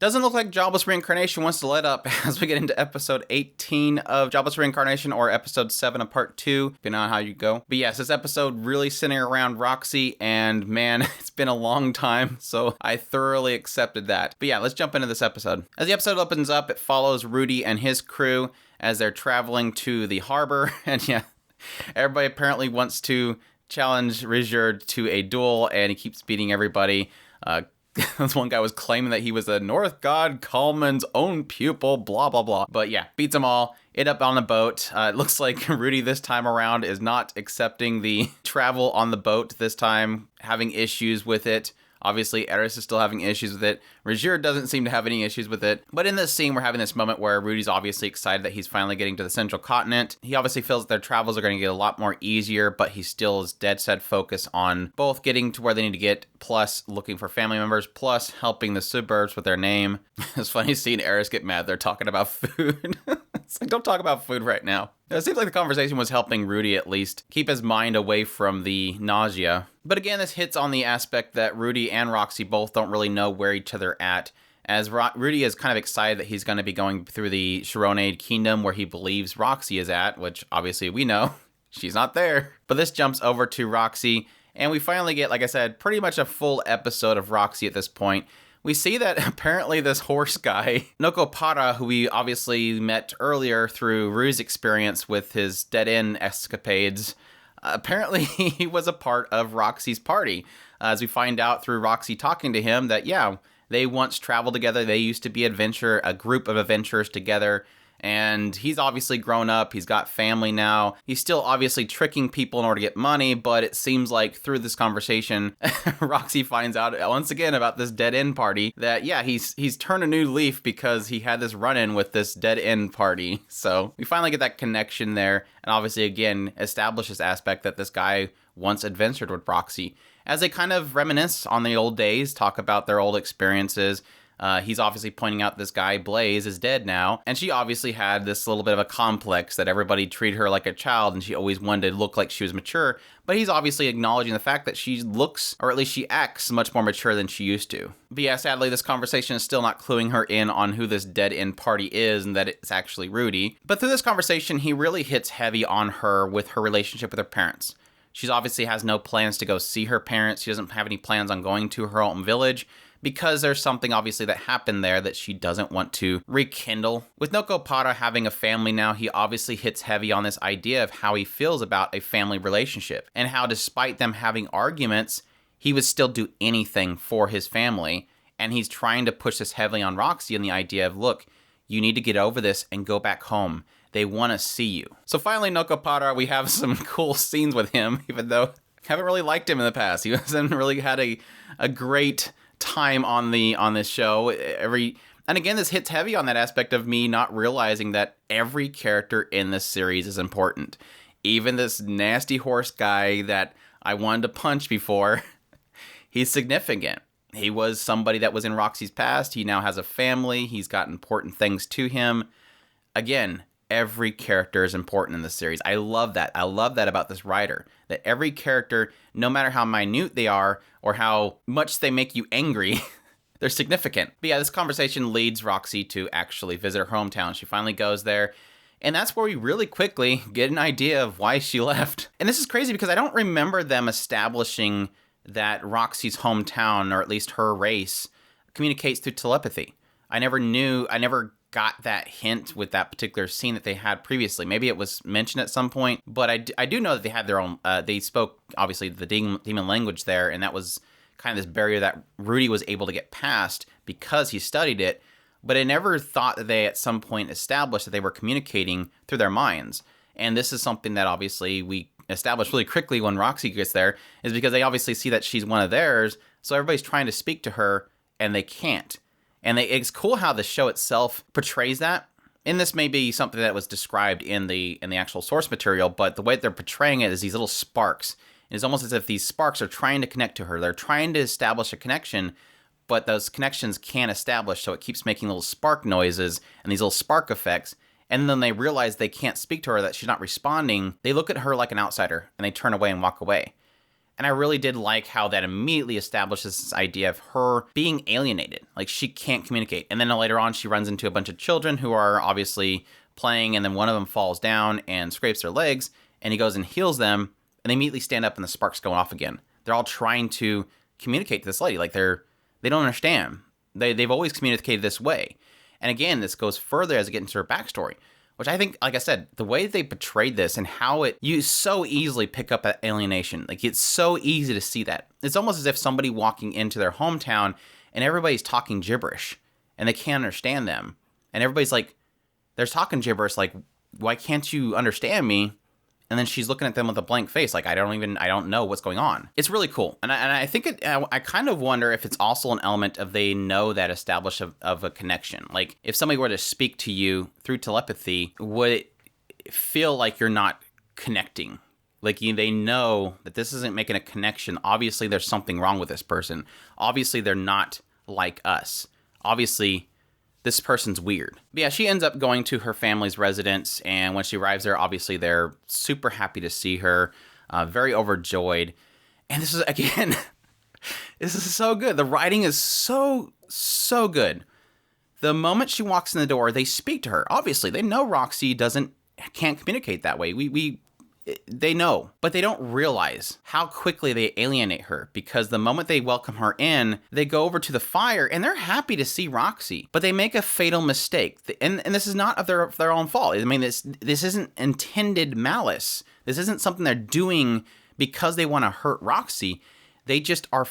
Doesn't look like Jobless Reincarnation wants to let up as we get into episode 18 of Jobless Reincarnation, or episode 7 of part 2, depending on how you go. But yes, this episode really centering around Roxy, and man, it's been a long time, so I thoroughly accepted that. But yeah, let's jump into this episode. As the episode opens up, it follows Rudy and his crew as they're traveling to the harbor, and yeah, everybody apparently wants to challenge Rizur to a duel, and he keeps beating everybody. This one guy was claiming that he was a North God Kalman's own pupil, blah, blah, blah. But yeah, beats them all. End up on the boat. It looks like Rudy this time around is not accepting the travel on the boat this time, having issues with it. Obviously, Eris is still having issues with it. Rizur doesn't seem to have any issues with it. But in this scene, we're having this moment where Rudy's obviously excited that he's finally getting to the central continent. He obviously feels that their travels are going to get a lot more easier, but he still is dead set focused on both getting to where they need to get, plus looking for family members, plus helping the suburbs with their name. It's funny seeing Eris get mad. They're talking about food. It's like, don't talk about food right now. It seems like the conversation was helping Rudy at least keep his mind away from the nausea. But again, this hits on the aspect that Rudy and Roxy both don't really know where each other at, as Rudy is kind of excited that he's going to be going through the Chironade Kingdom where he believes Roxy is at, which obviously we know she's not there. But this jumps over to Roxy, and we finally get, like I said, pretty much a full episode of Roxy at this point. We see that apparently this horse guy, Nokopara, who we obviously met earlier through Rue's experience with his dead-end escapades, apparently he was a part of Roxy's party. As we find out through Roxy talking to him that, yeah, they once traveled together. They used to be a group of adventurers together. And he's obviously grown up. He's got family now. He's still obviously tricking people in order to get money, but it seems like through this conversation, Roxy finds out once again about this dead-end party that, yeah, he's turned a new leaf because he had this run-in with this dead-end party. So we finally get that connection there, and obviously, again, establish this aspect that this guy once adventured with Roxy. As they kind of reminisce on the old days, talk about their old experiences. He's obviously pointing out this guy, Blaze, is dead now. And she obviously had this little bit of a complex that everybody treated her like a child and she always wanted to look like she was mature. But he's obviously acknowledging the fact that she looks, or at least she acts, much more mature than she used to. But yeah, sadly, this conversation is still not cluing her in on who this dead-end party is and that it's actually Rudy. But through this conversation, he really hits heavy on her with her relationship with her parents. She obviously has no plans to go see her parents. She doesn't have any plans on going to her home village, because there's something obviously that happened there that she doesn't want to rekindle. With Nokopara having a family now, he obviously hits heavy on this idea of how he feels about a family relationship, and how despite them having arguments, he would still do anything for his family. And he's trying to push this heavily on Roxy and the idea of, look, you need to get over this and go back home. They want to see you. So finally, Nokopara, we have some cool scenes with him, even though I haven't really liked him in the past. He hasn't really had a great time on this show. And again, this hits heavy on that aspect of me not realizing that every character in this series is important. Even this nasty horse guy that I wanted to punch before, he's significant. He was somebody that was in Roxy's past. He now has a family. He's got important things to him. Again, every character is important in this series. I love that. I love that about this writer, that every character, no matter how minute they are or how much they make you angry, they're significant. But yeah, this conversation leads Roxy to actually visit her hometown. She finally goes there, and that's where we really quickly get an idea of why she left. And this is crazy because I don't remember them establishing that Roxy's hometown, or at least her race, communicates through telepathy. I never got that hint with that particular scene that they had previously. Maybe it was mentioned at some point, but I do know that they had their own, they spoke, obviously, the demon language there, and that was kind of this barrier that Rudy was able to get past because he studied it, but I never thought that they at some point established that they were communicating through their minds. And this is something that obviously we established really quickly when Roxy gets there, is because they obviously see that she's one of theirs, so everybody's trying to speak to her, and they can't. And it's cool how the show itself portrays that. And this may be something that was described in the actual source material, but the way they're portraying it is these little sparks. It's almost as if these sparks are trying to connect to her. They're trying to establish a connection, but those connections can't establish, so it keeps making little spark noises and these little spark effects. And then they realize they can't speak to her, that she's not responding. They look at her like an outsider, and they turn away and walk away. And I really did like how that immediately establishes this idea of her being alienated. Like, she can't communicate. And then later on, she runs into a bunch of children who are obviously playing, and then one of them falls down and scrapes their legs, and he goes and heals them, and they immediately stand up and the sparks go off again. They're all trying to communicate to this lady. Like, they don't understand. They've always communicated this way. And again, this goes further as it gets into her backstory, which I think, like I said, the way they portrayed this and how you so easily pick up that alienation. Like, it's so easy to see that. It's almost as if somebody walking into their hometown and everybody's talking gibberish and they can't understand them. And everybody's like, they're talking gibberish, like, why can't you understand me? And then she's looking at them with a blank face, like, I don't know what's going on. It's really cool. And I think I kind of wonder if it's also an element of they know that establish of a connection. Like, if somebody were to speak to you through telepathy, would it feel like you're not connecting? Like, they know that this isn't making a connection. Obviously, there's something wrong with this person. Obviously, they're not like us. Obviously, this person's weird. But yeah, she ends up going to her family's residence, and when she arrives there, obviously they're super happy to see her, very overjoyed. And this is, again, this is so good. The writing is so good. The moment she walks in the door, they speak to her. Obviously, they know Roxy can't communicate that way. They know, but they don't realize how quickly they alienate her, because the moment they welcome her in, they go over to the fire and they're happy to see Roxy, but they make a fatal mistake. And this is not of their own fault. I mean, this isn't intended malice. This isn't something they're doing because they want to hurt Roxy. They just are,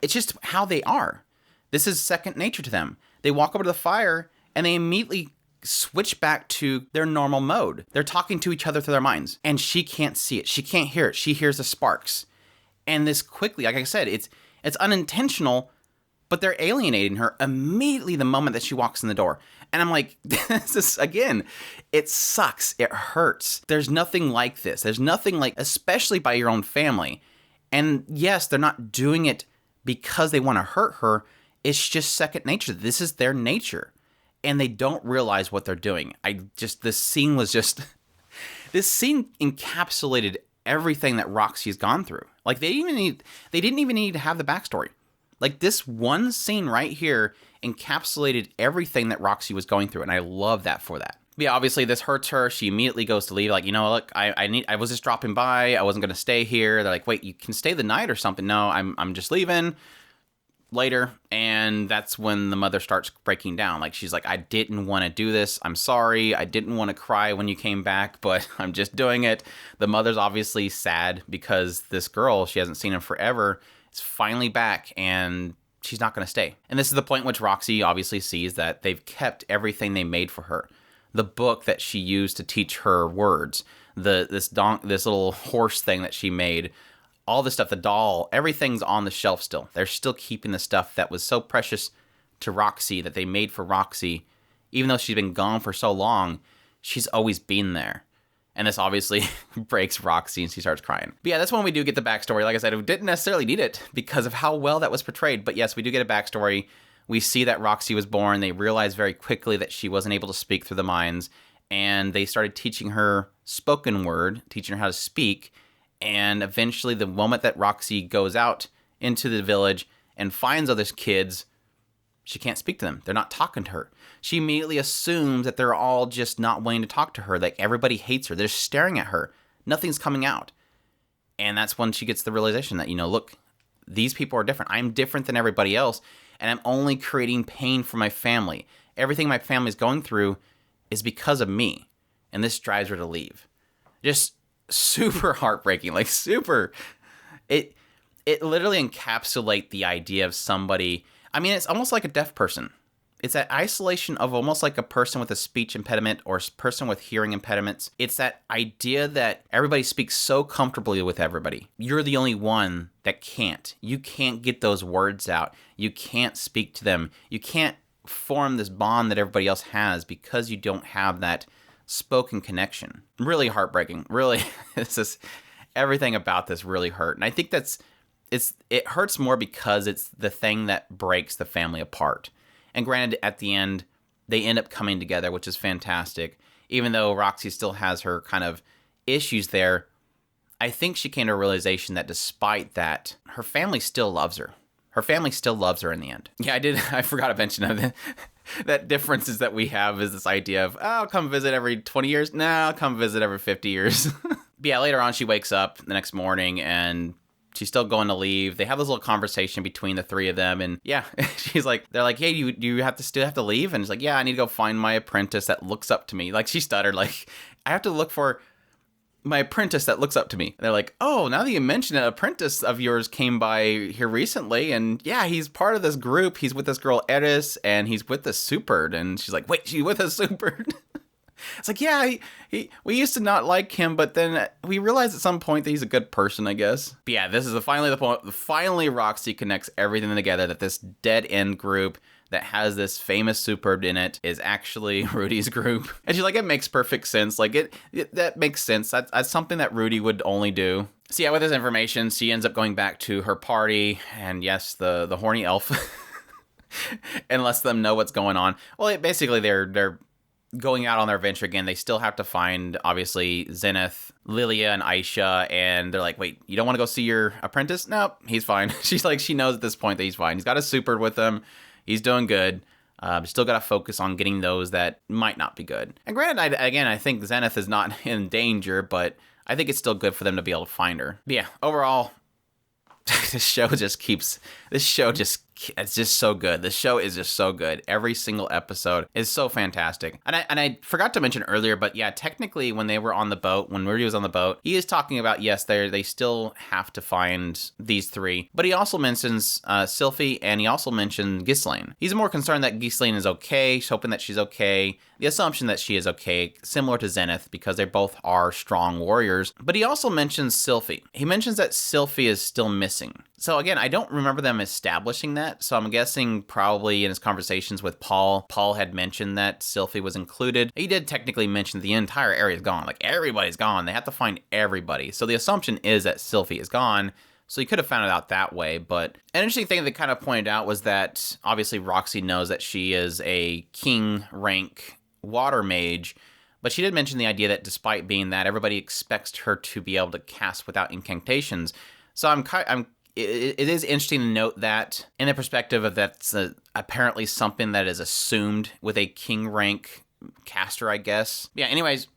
it's just how they are. This is second nature to them. They walk over to the fire and they immediately switch back to their normal mode. They're talking to each other through their minds, and she can't see it. She can't hear it. She hears the sparks. And this quickly, like I said, it's unintentional, but they're alienating her immediately the moment that she walks in the door. And I'm like, this is, again, it sucks. It hurts. There's nothing like this. There's nothing like, especially by your own family. And yes, they're not doing it because they want to hurt her. It's just second nature. This is their nature. And they don't realize what they're doing. This scene encapsulated everything that Roxy's gone through. Like, they didn't even need to have the backstory. Like, this one scene right here encapsulated everything that Roxy was going through, and I love that for that. But yeah, obviously this hurts her. She immediately goes to leave. Like, look, I was just dropping by. I wasn't gonna stay here. They're like, wait, you can stay the night or something? No, I'm just leaving. Later, and that's when the mother starts breaking down. Like, she's like, I didn't want to do this. I'm sorry. I didn't want to cry when you came back, but I'm just doing it. The mother's obviously sad because this girl, she hasn't seen in forever, is finally back, and she's not going to stay. And this is the point in which Roxy obviously sees that they've kept everything they made for her. The book that she used to teach her words, this little horse thing that she made, all the stuff, the doll, everything's on the shelf still. They're still keeping the stuff that was so precious to Roxy, that they made for Roxy. Even though she's been gone for so long, she's always been there. And this obviously breaks Roxy, and she starts crying. But yeah, that's when we do get the backstory. Like I said, we didn't necessarily need it because of how well that was portrayed. But yes, we do get a backstory. We see that Roxy was born. They realized very quickly that she wasn't able to speak through the minds. And they started teaching her spoken word, teaching her how to speak. And eventually, the moment that Roxy goes out into the village and finds other kids, she can't speak to them. They're not talking to her. She immediately assumes that they're all just not wanting to talk to her. Like, everybody hates her. They're staring at her. Nothing's coming out. And that's when she gets the realization that, look, these people are different. I'm different than everybody else, and I'm only creating pain for my family. Everything my family's going through is because of me. And this drives her to leave. Just super heartbreaking, like super. It literally encapsulates the idea of somebody. I mean, it's almost like a deaf person. It's that isolation of almost like a person with a speech impediment or a person with hearing impediments. It's that idea that everybody speaks so comfortably with everybody. You're the only one that can't. You can't get those words out. You can't speak to them. You can't form this bond that everybody else has because you don't have that spoken connection. Really heartbreaking. Really, it's just everything about this really hurt. And I think it hurts more because it's the thing that breaks the family apart. And granted, at the end, they end up coming together, which is fantastic. Even though Roxy still has her kind of issues there, I think she came to a realization that despite that, her family still loves her. Her family still loves her in the end. Yeah, I forgot to mention that. That differences that we have is this idea of, oh, I'll come visit every 20 years. No, I'll come visit every 50 years. But yeah, later on, she wakes up the next morning and she's still going to leave. They have this little conversation between the three of them. And yeah, she's like, they're like, hey, you have to still have to leave? And she's like, yeah, I need to go find my apprentice that looks up to me. Like she stuttered, like, I have to look for my apprentice that looks up to me. And they're like, oh, now that you mention it, an apprentice of yours came by here recently. And yeah, he's part of this group. He's with this girl, Eris, and he's with this Superd. And she's like, wait, she's with a Superd? It's like, yeah, we used to not like him, but then we realized at some point that he's a good person, I guess. But yeah, this is finally the point. Finally, Roxy connects everything together, that this dead end group that has this famous Superb in it is actually Rudy's group. And she's like, it makes perfect sense. Like, that makes sense. That's something that Rudy would only do. So yeah, with this information, she ends up going back to her party. And yes, the horny elf and lets them know what's going on. Well, basically, they're going out on their adventure again. They still have to find, obviously, Zenith, Lilia, and Aisha, and they're like, wait, you don't want to go see your apprentice? Nope, he's fine. She's like, she knows at this point that he's fine. He's got a Super with him. He's doing good. Still got to focus on getting those that might not be good. And granted, I think Zenith is not in danger, but I think it's still good for them to be able to find her. But yeah, overall, it's just so good. The show is just so good. Every single episode is so fantastic. And I forgot to mention earlier, but yeah, technically when they were on the boat, when Rudy was on the boat, he is talking about, yes, they still have to find these three. But he also mentions Sylphie, and he also mentioned Ghislaine. He's more concerned that Ghislaine is okay. He's hoping that she's okay. The assumption that she is okay, similar to Zenith, because they both are strong warriors. But he also mentions Sylphie. He mentions that Sylphie is still missing. So again, I don't remember them establishing that, so I'm guessing probably in his conversations with Paul had mentioned that Sylphie was included. He did technically mention the entire area is gone, like everybody's gone. They have to find everybody. So the assumption is that Sylphie is gone, so he could have found it out that way. But an interesting thing that kind of pointed out was that obviously Roxy knows that she is a king rank water mage, but she did mention the idea that despite being that, everybody expects her to be able to cast without incantations. So it is interesting to note that in the perspective of that's apparently something that is assumed with a king rank caster, I guess. Yeah, anyways,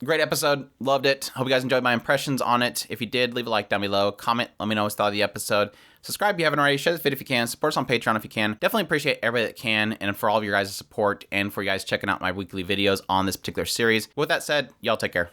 great episode. Loved it. Hope you guys enjoyed my impressions on it. If you did, leave a like down below. Comment. Let me know what you thought of the episode. Subscribe if you haven't already. Share this video if you can. Support us on Patreon if you can. Definitely appreciate everybody that can, and for all of your guys' support, and for you guys checking out my weekly videos on this particular series. With that said, y'all take care.